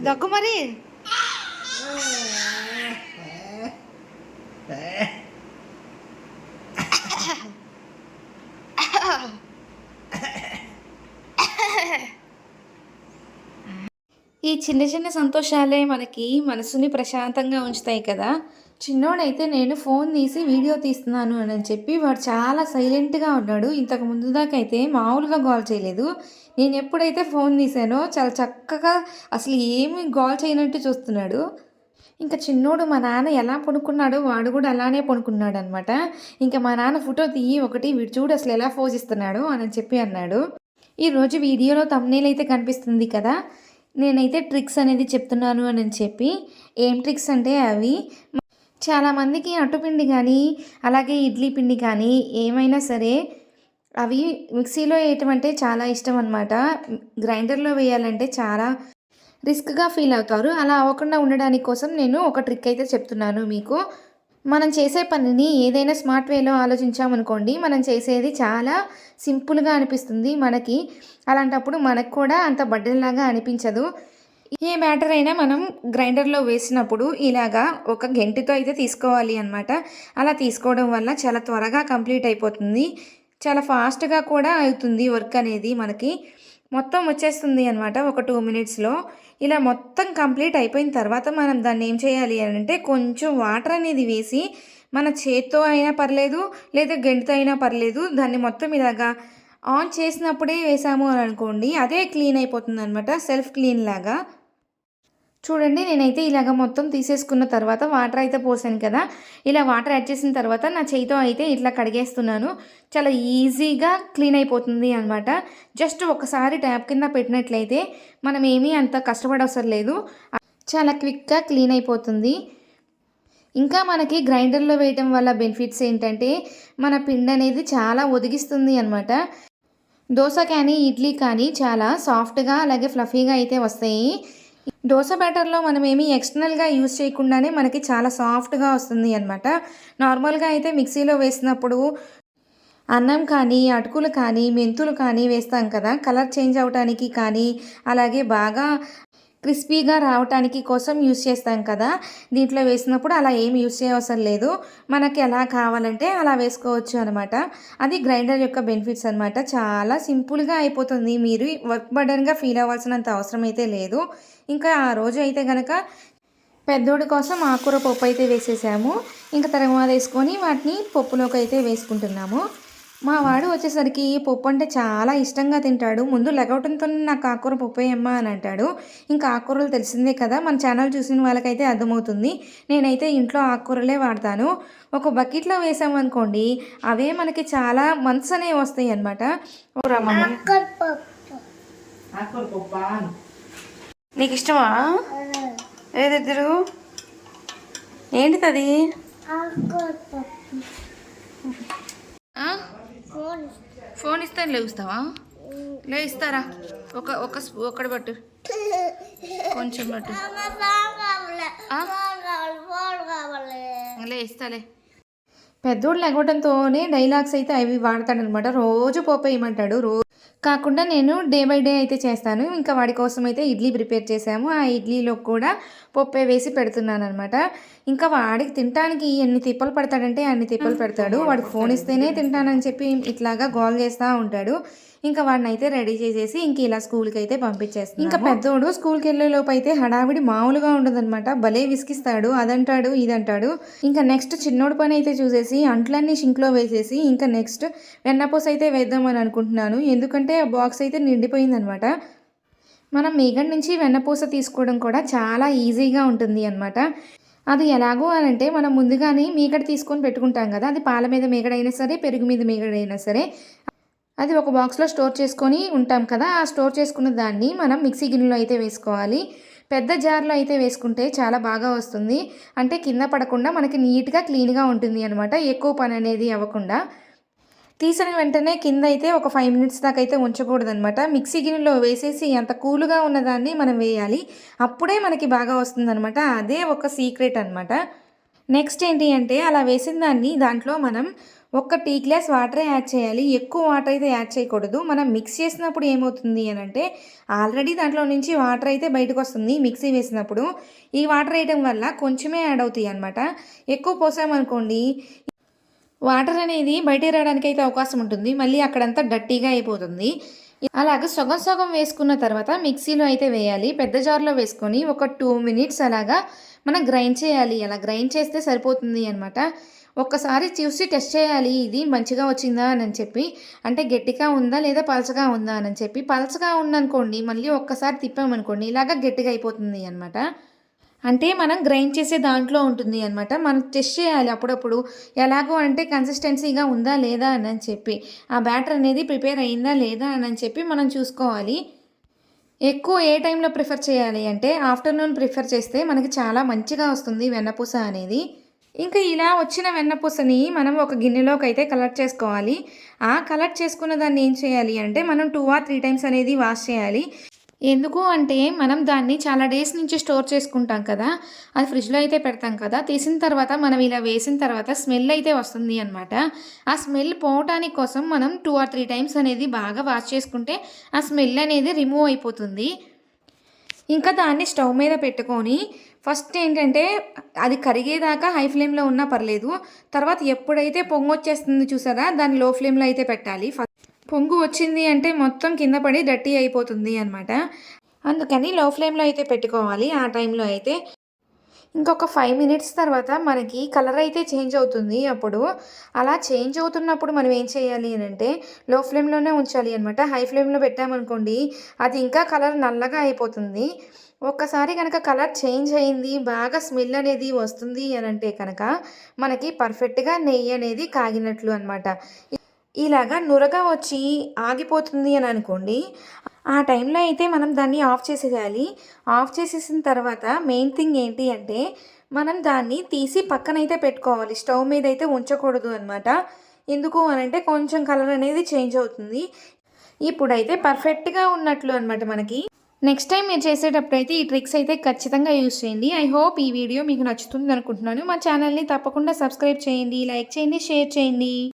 దగ్గు మరి ఈ చిన్న చిన్న సంతోషాలే మనకి మనసుని ప్రశాంతంగా ఉంచుతాయి కదా. చిన్నోడైతే నేను ఫోన్ తీసి వీడియో తీస్తున్నాను అని చెప్పి వాడు చాలా సైలెంట్గా ఉన్నాడు. ఇంతకు ముందు దాకా అయితే మామూలుగా గోల్ చేయలేదు. నేను ఎప్పుడైతే ఫోన్ తీసానో చాలా చక్కగా అసలు ఏమి గోల్ చేయనట్టు చూస్తున్నాడు. ఇంకా చిన్నోడు మా నాన్న ఎలా పడుకున్నాడో వాడు కూడా అలానే పడుకున్నాడు అనమాట. ఇంకా మా నాన్న ఫోటో తీయి ఒకటి వీడు చూడు అసలు ఎలా పోజ్ ఇస్తున్నాడు అని చెప్పి అన్నాడు. ఈరోజు వీడియోలో థంబ్నెయిల్ అయితే కనిపిస్తుంది కదా, నేనైతే ట్రిక్స్ అనేది చెప్తున్నాను అని చెప్పి. ఏం ట్రిక్స్ అంటే అవి చాలామందికి అట్టుపిండి కానీ అలాగే ఇడ్లీ పిండి కానీ ఏమైనా సరే అవి మిక్సీలో వేయటం అంటే చాలా ఇష్టం అనమాట. గ్రైండర్లో వేయాలంటే చాలా రిస్క్గా ఫీల్ అవుతారు. అలా అవ్వకుండా ఉండడానికి కోసం నేను ఒక ట్రిక్ అయితే చెప్తున్నాను మీకు. మనం చేసే పనిని ఏదైనా స్మార్ట్ వేలో ఆలోచించామనుకోండి, మనం చేసేది చాలా సింపుల్గా అనిపిస్తుంది మనకి. అలాంటప్పుడు మనకు కూడా అంత బడ్డెన్లాగా అనిపించదు. ఏ మ్యాటర్ అయినా మనం గ్రైండర్లో వేసినప్పుడు ఇలాగా ఒక గెంటితో అయితే తీసుకోవాలి అనమాట. అలా తీసుకోవడం వల్ల చాలా త్వరగా కంప్లీట్ అయిపోతుంది, చాలా ఫాస్ట్గా కూడా అవుతుంది వర్క్ అనేది. మనకి మొత్తం వచ్చేస్తుంది అనమాట ఒక 2 మినిట్స్లో. ఇలా మొత్తం కంప్లీట్ అయిపోయిన తర్వాత మనం దాన్ని ఏం చేయాలి అని అంటే కొంచెం వాటర్ అనేది వేసి మన చేత్తో అయినా పర్లేదు లేదా గెంటితో అయినా పర్లేదు దాన్ని మొత్తం ఇలాగా ఆన్ చేసినప్పుడే వేసాము అని అనుకోండి, అదే క్లీన్ అయిపోతుంది అనమాట, సెల్ఫ్ క్లీన్ లాగా. చూడండి నేనైతే ఇలాగ మొత్తం తీసేసుకున్న తర్వాత వాటర్ అయితే పోసాను కదా, ఇలా వాటర్ యాడ్ చేసిన తర్వాత నా చేయితో అయితే ఇట్లా కడిగేస్తున్నాను. చాలా ఈజీగా క్లీన్ అయిపోతుంది అనమాట. జస్ట్ ఒకసారి ట్యాప్ కింద పెట్టినట్లయితే మనం ఏమీ అంత కష్టపడవసరం లేదు, చాలా క్విక్గా క్లీన్ అయిపోతుంది. ఇంకా మనకి గ్రైండర్లో వేయటం వల్ల బెనిఫిట్స్ ఏంటంటే మన పిండి అనేది చాలా ఒదిగిస్తుంది అనమాట. దోశ కానీ ఇడ్లీ కానీ చాలా సాఫ్ట్గా అలాగే ఫ్లఫీగా అయితే వస్తాయి. దోశ బ్యాటర్లో మనం ఏమీ ఎక్స్టర్నల్గా యూజ్ చేయకుండానే మనకి చాలా సాఫ్ట్గా వస్తుంది అనమాట. నార్మల్గా అయితే మిక్సీలో వేసినప్పుడు అన్నం కానీ అటుకులు కానీ మెంతులు కానీ వేస్తాం కదా, కలర్ చేంజ్ అవడానికి కానీ అలాగే బాగా క్రిస్పీగా రావటానికి కోసం యూజ్ చేస్తాం కదా. దీంట్లో వేసినప్పుడు అలా ఏమి యూజ్ చేయవసరం లేదు, మనకి ఎలా కావాలంటే అలా వేసుకోవచ్చు అనమాట. అది గ్రైండర్ యొక్క బెనిఫిట్స్ అనమాట. చాలా సింపుల్గా అయిపోతుంది, మీరు వర్క్ బర్డన్గా ఫీల్ అవ్వాల్సినంత అవసరం అయితే లేదు. ఇంకా ఆ రోజు అయితే కనుక పెద్దోడి కోసం ఆకుకూర పప్పు అయితే వేసేసాము. ఇంకా తర్వాత వేసుకొని వాటిని పప్పులోకి అయితే వేసుకుంటున్నాము. మా వాడు వచ్చేసరికి పప్పు అంటే చాలా ఇష్టంగా తింటాడు. ముందు లెగవటంతో నాకు ఆకుకూర పప్పు వేయమ్మా అని అంటాడు. ఇంకా ఆకుకూరలు తెలిసిందే కదా, మన ఛానల్ చూసిన వాళ్ళకైతే అర్థమవుతుంది. నేనైతే ఇంట్లో ఆకుకూరలే వాడతాను. ఒక బకెట్లో వేసామనుకోండి అవే మనకి చాలా మంత్స్ అనేవి వస్తాయి అన్నమాట. నీకు ఇష్టమా? ఏదిద్దరు ఏంటిది అది? ఫోన్ ఇస్తాను లేవుస్తావా? లేస్తారా? ఒకటి పట్టు, కొంచెం పట్టు. ఇస్తాలే. పెద్దోడు లేకపోవడంతోనే డైలాగ్స్ అయితే అవి వాడతాడనమాట. రోజు పోపేయమంటాడు. కాకుండా నేను డే బై డే అయితే చేస్తాను. ఇంకా వాడి కోసం అయితే ఇడ్లీ ప్రిపేర్ చేసాము. ఆ ఇడ్లీలో కూడా పప్పే వేసి పెడుతున్నాను అనమాట. ఇంకా వాడికి తినడానికి ఎన్ని తిప్పలు పడతాడంటే అన్ని తిప్పలు పెడతాడు. వాడికి ఫోన్ ఇస్తేనే తింటానని చెప్పి ఇట్లాగా గోల్ చేస్తూ ఉంటాడు. ఇంకా వాడిని అయితే రెడీ చేసేసి ఇంక ఇలా స్కూల్కి అయితే పంపించేస్తాను. ఇంకా పెద్దోడు స్కూల్కి వెళ్ళే లోపు అయితే హడావిడి మామూలుగా ఉండదన్నమాట. భలే విసిగిస్తాడు, అదంటాడు ఇదంటాడు. ఇంకా నెక్స్ట్ చిన్నోడు పని అయితే చూసేసి అంట్లన్నీ షింక్లో వేసేసి ఇంకా నెక్స్ట్ వెన్నపూస అయితే వేద్దామని అనుకుంటున్నాను. ఎందుకంటే ఆ బాక్స్ అయితే నిండిపోయిందనమాట. మనం మీగడ నుంచి వెన్నపూస తీసుకోవడం కూడా చాలా ఈజీగా ఉంటుంది అనమాట. అది ఎలాగో అని అంటే మనం ముందుగానే మీగడ తీసుకొని పెట్టుకుంటాం కదా, అది పాల మీద మీగడైనా సరే పెరుగు మీద మీగడైనా సరే అది ఒక బాక్స్లో స్టోర్ చేసుకొని ఉంటాం కదా. ఆ స్టోర్ చేసుకున్న దాన్ని మనం మిక్సీ గిన్నెలో అయితే వేసుకోవాలి. పెద్ద జార్లో అయితే వేసుకుంటే చాలా బాగా వస్తుంది, అంటే కింద పడకుండా మనకి నీట్గా క్లీన్గా ఉంటుంది అనమాట, ఎక్కువ పని అనేది అవ్వకుండా. తీసిన వెంటనే కింద అయితే ఒక 5 మినిట్స్ దాకా అయితే ఉంచకూడదనమాట. మిక్సీ గిన్నెలో వేసేసి అంత కూల్‌గా ఉన్నదాన్ని మనం వేయాలి. అప్పుడే మనకి బాగా వస్తుందనమాట. అదే ఒక సీక్రెట్ అనమాట. నెక్స్ట్ ఏంటి అంటే అలా వేసిన దాన్ని దాంట్లో మనం ఒక టీ గ్లాస్ వాటరే యాడ్ చేయాలి. ఎక్కువ వాటర్ అయితే యాడ్ చేయకూడదు. మనం మిక్స్ చేసినప్పుడు ఏమవుతుంది అనంటే ఆల్రెడీ దాంట్లో నుంచి వాటర్ అయితే బయటకొస్తుంది మిక్సీ వేసినప్పుడు. ఈ వాటర్ వేయడం వల్ల కొంచెమే యాడ్ అవుతాయి అనమాట. ఎక్కువ పోసామనుకోండి వాటర్ అనేది బయటికి రావడానికైతే అవకాశం ఉంటుంది. మళ్ళీ అక్కడంతా డర్టీగా అయిపోతుంది. అలాగా సగం సగం వేసుకున్న తర్వాత మిక్సీలో అయితే వేయాలి. పెద్ద జార్‌లో వేసుకొని ఒక 2 మినిట్స్ అలాగా మనం గ్రైండ్ చేయాలి. అలా గ్రైండ్ చేస్తే సరిపోతుంది అనమాట. ఒక్కసారి చూసి టెస్ట్ చేయాలి ఇది మంచిగా వచ్చిందా అని చెప్పి. అంటే గట్టిగా ఉందా లేదా పలచగా ఉందా అని చెప్పి. పలచగా ఉందనుకోండి మళ్ళీ ఒక్కసారి తిప్పామనుకోండి ఇలాగ గట్టిగా అయిపోతుంది అనమాట. అంటే మనం గ్రైండ్ చేసే దాంట్లో ఉంటుంది అనమాట. మనం టెస్ట్ చేయాలి అప్పుడప్పుడు. ఎలాగో అంటే కన్సిస్టెన్సీగా ఉందా లేదా అని చెప్పి. ఆ బ్యాటర్ అనేది ప్రిపేర్ అయిందా లేదా అని చెప్పి మనం చూసుకోవాలి. ఎక్కువ ఏ టైంలో ప్రిఫర్ చేయాలి అంటే ఆఫ్టర్‌నూన్ ప్రిఫర్ చేస్తే మనకి చాలా మంచిగా వస్తుంది వెన్నపూస అనేది. ఇంకా ఇలా వచ్చిన వెన్నపూసని మనం ఒక గిన్నెలోకైతే కలెక్ట్ చేసుకోవాలి. ఆ కలెక్ట్ చేసుకున్న దాన్ని ఏం చేయాలి అంటే మనం 2 ఆర్ 3 టైమ్స్ అనేది వాష్ చేయాలి. ఎందుకు అంటే మనం దాన్ని చాలా డేస్ నుంచి స్టోర్ చేసుకుంటాం కదా! అది ఫ్రిడ్జ్‌లో అయితే పెడతాం కదా! తీసిన తర్వాత మనం ఇలా వేసిన తర్వాత స్మెల్ అయితే వస్తుంది అనమాట. ఆ స్మెల్ పోవటానికి కోసం మనం 2 ఆర్ 3 టైమ్స్ అనేది బాగా వాష్ చేసుకుంటే ఆ స్మెల్ అనేది రిమూవ్ అయిపోతుంది. ఇంకా దాన్ని స్టవ్ మీద పెట్టుకొని ఫస్ట్ ఏంటంటే అది కరిగేదాకా హై ఫ్లేమ్‌లో ఉన్నా పర్లేదు. తర్వాత ఎప్పుడైతే పొంగొచ్చేస్తుంది చూసారా? దాన్ని లో ఫ్లేమ్‌లో అయితే పెట్టాలి. పొంగు వచ్చింది అంటే మొత్తం కింద పడి డర్టీ అయిపోతుంది అనమాట. అందుకని లో ఫ్లేమ్‌లో అయితే పెట్టుకోవాలి ఆ టైంలో అయితే. ఇంకొక 5 మినిట్స్ తర్వాత మనకి కలర్ అయితే చేంజ్ అవుతుంది అప్పుడు. అలా చేంజ్ అవుతున్నప్పుడు మనం ఏం చేయాలి అనంటే లో ఫ్లేమ్‌లోనే ఉంచాలి అనమాట. హై ఫ్లేమ్‌లో పెట్టామనుకోండి అది ఇంకా కలర్ నల్లగా అయిపోతుంది. ఒక్కసారి గనక కలర్ చేంజ్ అయింది, బాగా స్మెల్ అనేది వస్తుంది అనంటే కనుక మనకి పర్ఫెక్ట్‌గా నెయ్యి అనేది కాగినట్లు అనమాట. ఇలాగా నురగ వచ్చి ఆగిపోతుంది అని అనుకోండి. ఆ టైంలో అయితే మనం దాన్ని ఆఫ్ చేసేయాలి. ఆఫ్ చేసేసిన తర్వాత మెయిన్ థింగ్ ఏంటి అంటే మనం దాన్ని తీసి పక్కనైతే పెట్టుకోవాలి. స్టవ్ మీద అయితే ఉంచకూడదు అనమాట. ఎందుకు అనంటే కొంచెం కలర్ అనేది చేంజ్ అవుతుంది. ఇప్పుడైతే పర్ఫెక్ట్‌గా ఉన్నట్లు అనమాట మనకి. నెక్స్ట్ టైం మీరు చేసేటప్పుడైతే ఈ ట్రిక్స్ అయితే ఖచ్చితంగా యూజ్ చేయండి. ఐ హోప్ ఈ వీడియో మీకు నచ్చుతుంది అనుకుంటున్నాను. మా ఛానల్‌ని తప్పకుండా సబ్స్క్రైబ్ చేయండి, లైక్ చేయండి, షేర్ చేయండి.